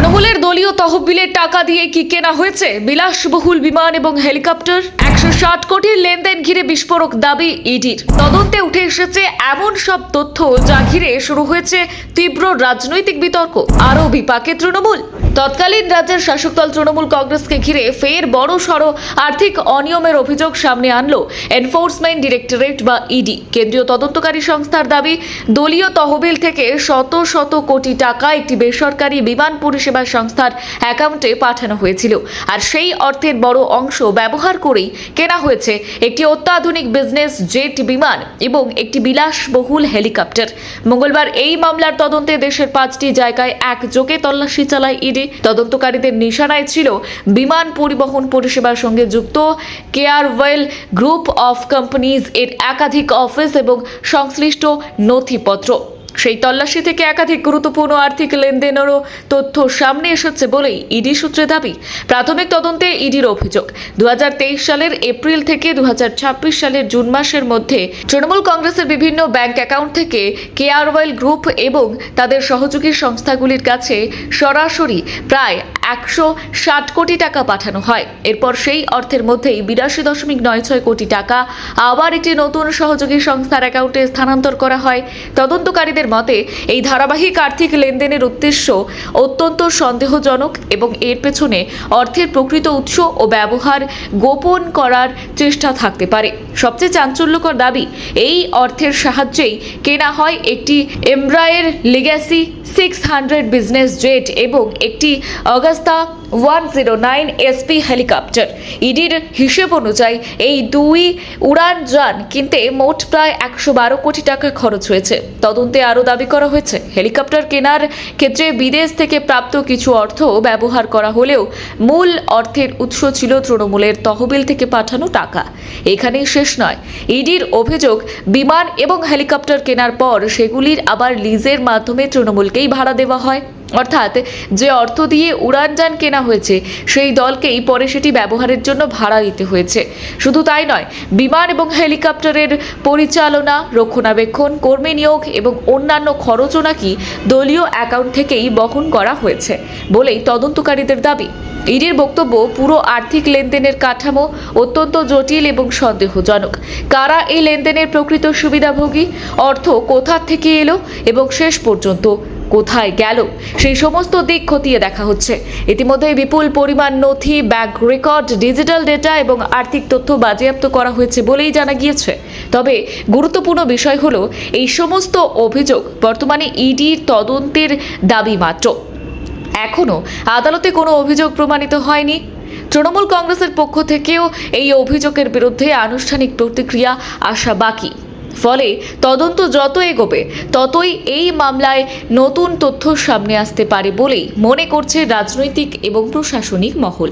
তৃণমূলের দলীয় তহবিলের টাকা দিয়ে কি কেনা হয়েছে বিলাসবহুল বিমান এবং হেলিকপ্টার? 160 কোটির লেনদেন ঘিরে বিস্ফোরক দাবি ইডির। তদন্তে উঠে এসেছে এমন সব তথ্য যা ঘিরে শুরু হয়েছে তীব্র রাজনৈতিক বিতর্ক। আরও বিপাকে তৃণমূল। তৎকালীন রাজ্যের শাসক দল তৃণমূল কংগ্রেসকে ঘিরে ফের বড় সড় আর্থিক অনিয়মের অভিযোগ সামনে আনলো এনফোর্সমেন্ট ডিরেক্টরেট বা ইডি। কেন্দ্রীয় তদন্তকারী সংস্থার দাবি, দলীয় তহবিল থেকে শত শত কোটি টাকা একটি বেসরকারি বিমান পরিষেবা সংস্থার অ্যাকাউন্টে পাঠানো হয়েছিল, আর সেই অর্থের বড় অংশ ব্যবহার করেই কেনা হয়েছে একটি অত্যাধুনিক বিজনেস জেট বিমান এবং একটি বিলাসবহুল হেলিকপ্টার। মঙ্গলবার এই মামলার তদন্তে দেশের 5টি জায়গায় একযোগে তল্লাশি চালায় ইডি। তদন্তকারীদের নিশানায় ছিল বিমান পরিবহন পরিষেবার সঙ্গে যুক্ত কেয়ারওয়েল গ্রুপ অফ কোম্পানিজ এর একাধিক অফিস এবং সংশ্লিষ্ট নথিপত্র। সেই তল্লাশি থেকে একাধিক গুরুত্বপূর্ণ আর্থিক লেনদেনেরও তথ্য সামনে এসেছে বলেই ইডি সূত্রে দাবি। প্রাথমিক তদন্তে ইডির অভিযোগ, 2023 সালের এপ্রিল থেকে 2026 সালের জুন মাসের মধ্যে তৃণমূল কংগ্রেসের বিভিন্ন ব্যাংক অ্যাকাউন্ট থেকে কেয়ারওয়েল গ্রুপ এবং তাদের সহযোগী সংস্থাগুলির কাছে সরাসরি প্রায় 160 কোটি টাকা পাঠানো হয়। এরপর সেই অর্থের মধ্যেই 82.96 কোটি টাকা আবার একটি নতুন সহযোগী সংস্থার অ্যাকাউন্টে স্থানান্তর করা হয়। তদন্তকারীদের মতে এই ধারাবাহিক আর্থিক লেনদেনের উদ্দেশ্য অত্যন্ত সন্দেহজনক এবং এর পেছনে অর্থের প্রকৃত উৎস ও ব্যবহার গোপন করার চেষ্টা থাকতে পারে। সবচেয়ে চাঞ্চল্যকর দাবি, এই অর্থের সাহায্যেই কেনা হয় একটি এমব্রায়ের লিগ্যাসি 600 বিজনেস জেট এবং একটি অগাস্তা 109 এসপি হেলিকপ্টার। ইডির হিসেব অনুযায়ী এই দুই উড়ানযান কিনতে মোট প্রায় 112 কোটি টাকা খরচ হয়েছে। তদন্তে আরও দাবি করা হয়েছে, হেলিকপ্টার কেনার ক্ষেত্রে বিদেশ থেকে প্রাপ্ত কিছু অর্থ ব্যবহার করা হলেও মূল অর্থের উৎস ছিল তৃণমূলের তহবিল থেকে পাঠানো টাকা। এখানেই শেষ নয়, ইডির অভিযোগ, বিমান এবং হেলিকপ্টার কেনার পর সেগুলির আবার লিজের মাধ্যমে তৃণমূলকেই ভাড়া দেওয়া হয়। অর্থাৎ যে অর্থ দিয়ে উড়ানযান কেনা হয়েছে সেই দলকেই পরে সেটি ব্যবহারের জন্য ভাড়া দিতে হয়েছে। শুধু তাই নয়, বিমান এবং হেলিকপ্টারের পরিচালনা, রক্ষণাবেক্ষণ, কর্মী নিয়োগ এবং অন্যান্য খরচও নাকি দলীয় অ্যাকাউন্ট থেকেই বহন করা হয়েছে বলেই তদন্তকারীদের দাবি। ইডির বক্তব্য, পুরো আর্থিক লেনদেনের কাঠামো অত্যন্ত জটিল এবং সন্দেহজনক। কারা এই লেনদেনের প্রকৃত সুবিধাভোগী, অর্থ কোথা থেকে এলো এবং শেষ পর্যন্ত কোথায় গেল, সেই সমস্ত দিক খতিয়ে দেখা হচ্ছে। ইতিমধ্যে বিপুল পরিমাণ নথি, ব্যাংক রেকর্ড, ডিজিটাল ডেটা এবং আর্থিক তথ্য বাজেয়াপ্ত করা হয়েছে বলেই জানা গিয়েছে। তবে গুরুত্বপূর্ণ বিষয় হলো, এই সমস্ত অভিযোগ বর্তমানে ইডির তদন্তের দাবি মাত্র। এখনও আদালতে কোনো অভিযোগ প্রমাণিত হয়নি। তৃণমূল কংগ্রেসের পক্ষ থেকেও এই অভিযোগের বিরুদ্ধে আনুষ্ঠানিক প্রতিক্রিয়া আসা বাকি। ফলে তদন্ত যত এগোবে ততই এই মামলায় নতুন তথ্য সামনে আসতে পারে বলেই মনে করছে রাজনৈতিক এবং প্রশাসনিক মহল।